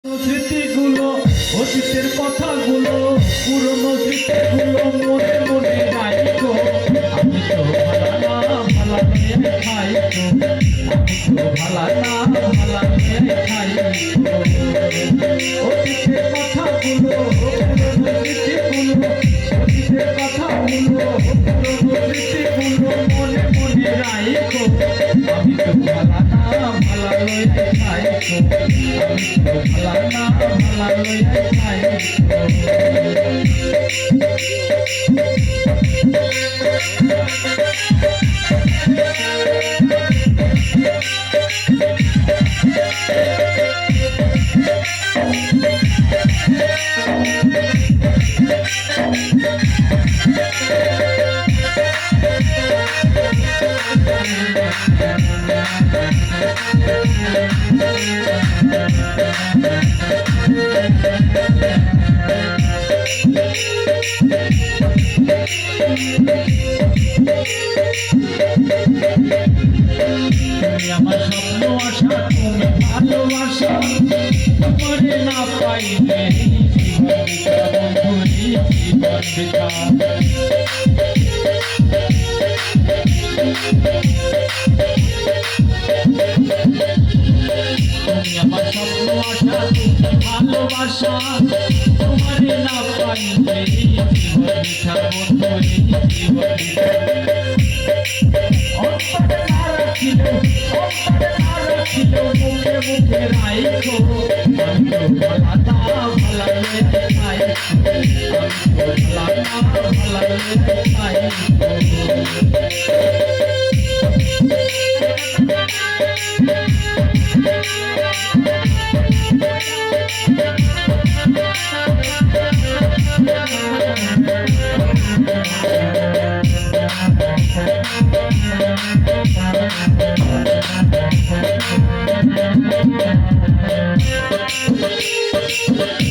স্মৃতিগুলো অতীতের কথাগুলো পুরনো স্মৃতিগুলো মনে মনে রাখো। আমি তো ভালা না ভালা মেয়ে খাই তো, আমি তো ভালা না ভালা মেয়ে খাই তো। অতীতের কথাগুলো পুরনো স্মৃতিগুলো, অতীতের কথাগুলো পুরনো স্মৃতিগুলো মনে মনে রাখো। আমি তো ভালা না ভালা লয়ে খাই তো, আমি তো ভালা না ভালা লয়ে খাই তো। আমার স্বপ্ন আশা তুমি ভালোবাসা, তোমারে না পাইলে জীবন বৃথা। তুমি আমার স্বপ্ন আশা তুমি ভালোবাসা, তোমারে না পাইলে জীবন বৃথা বন্ধুরে জীবন বৃথা। মুখে মুখে রাইখো, আমি তো ভালা না ভালা মেয়ে খাই, আমি তো ভালা না ভালা মেয়ে খাই। Thank you.